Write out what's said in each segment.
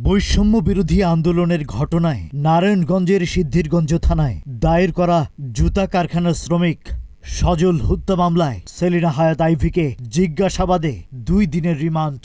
বৈষম্য বিরোধী আন্দোলনের ঘটনায় নারায়ণগঞ্জের সিদ্ধিরগঞ্জ থানায় দায়ের করা জুতা কারখানার শ্রমিক সজল হত্যা মামলায় সেলিনা হায়াত আইভীকে জিজ্ঞাসাবাদে 2 দিনের রিমান্ড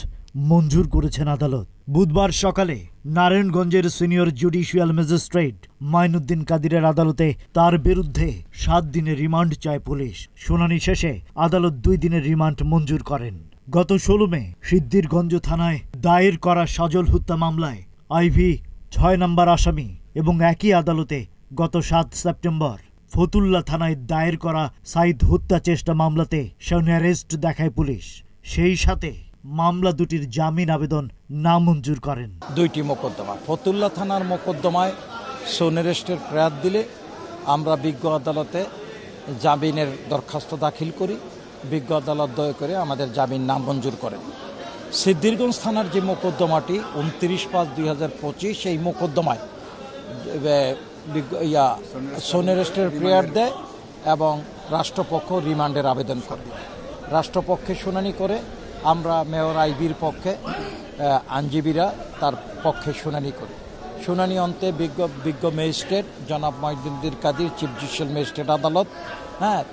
মঞ্জুর করেছেন আদালত। বুধবার সকালে নারায়ণগঞ্জের সিনিয়র জুডিশিয়াল ম্যাজিস্ট্রেট মাইনুদ্দিন কাদিরের আদালতে তার বিরুদ্ধে 7 দিনের রিমান্ড চায় পুলিশ। শুনানি শেষে আদালত 2 দিনের রিমান্ড মঞ্জুর করেন। গত 16 মে সিদ্ধিরগঞ্জ থানায় দায়ের করা সজল হত্যা মামলায় আইভী 6 নম্বর আসামি এবং একই আদালতে গত 7 সেপ্টেম্বর ফতুল্লা থানায় দায়ের করা সাইদ হত্যা চেষ্টা মামলাতে শন অ্যারেস্ট দেখায় পুলিশ। সেই সাথে মামলা দুটির জামিন আবেদন নামঞ্জুর করেন। 2টি মোকদ্দমা, ফতুল্লা থানার মোকদ্দমায় শন অ্যারেস্টের প্রার্থ দিলে আমরা বিজ্ঞ আদালতে জামিনের দরখাস্ত দাখিল করি। বিজ্ঞ আদালত দয়া করে আমাদের জামিন নামঞ্জুর করেন। সিদ্ধিরগঞ্জ থানার যে মোকদ্দমাটি 29/5/2025 এই মোকদ্দমায় শন অ্যারেস্টের প্রেয়ার দেয় এবং রাষ্ট্রপক্ষ রিমান্ডের আবেদন করে। রাষ্ট্রপক্ষে শুনানি করে আমরা মেয়র আইভীর পক্ষে আইনজীবীরা তার পক্ষে শুনানি করি। শুনানি অন্তে বিজ্ঞ ম্যাজিস্ট্রেট জনাব Mainuddin Kadir chief judicial magistrate আদালত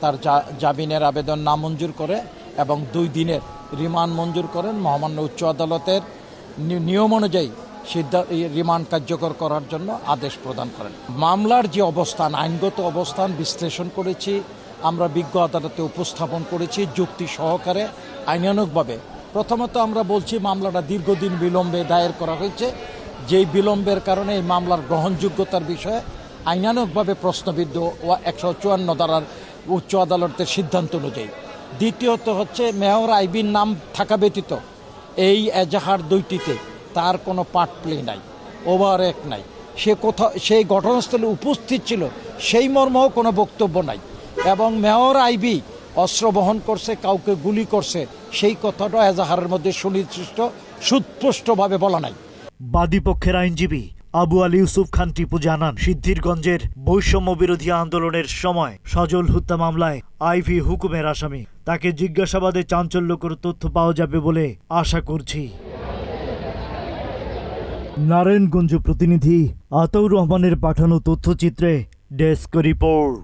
তার জামিনের আবেদন নামঞ্জুর করে এবং 2 দিনের রিমান্ড মঞ্জুর করেন। মহামান্য উচ্চ আদালতের নিয়ম অনুযায়ী রিমান্ড কার্যকর করার জন্য আদেশ প্রদান করেন। মামলার যে অবস্থান, আইনগত অবস্থান বিশ্লেষণ করেছি, আমরা বিজ্ঞ আদালতে উপস্থাপন করেছি যুক্তি সহকারে আইনানুগভাবে। প্রথমত আমরা বলছি মামলাটা দীর্ঘদিন বিলম্বে দায়ের করা হয়েছে, যেই বিলম্বের কারণে এই মামলার গ্রহণযোগ্যতার বিষয়ে আইনানুগভাবে প্রশ্নবিদ্ধ 154 ধারার উচ্চ আদালতের সিদ্ধান্ত অনুযায়ী। দ্বিতীয়ত হচ্ছে মেয়র আইভীর নাম থাকা ব্যতীত এই এজাহার 2টিতে তার কোনো পার্ট প্লে নাই, ওভারঅ্যাক্ট নাই, সেই ঘটনাস্থলে উপস্থিত ছিল সেই মর্মেও কোনো বক্তব্য নাই এবং মেয়র আইভী অস্ত্র বহন করছে, কাউকে গুলি করছে সেই কথাটা এজাহারের মধ্যে সুনির্দিষ্ট সুস্পষ্টভাবে বলা নাই। বাদী পক্ষের আইনজীবী আবু আলী ইউসুফ খান টিপু জানান, সিদ্ধিরগঞ্জের বৈষম্য বিরোধী আন্দোলনের সময় সজল হত্যা মামলায় আইভী হুকুমের আসামি। তাকে জিজ্ঞাসাবাদে চাঞ্চল্যকর তথ্য পাওয়া যাবে বলে আশা করছি। নারায়ণগঞ্জ প্রতিনিধি আতাউর রহমানের পাঠানো তথ্যচিত্রে ডেস্ক রিপোর্ট।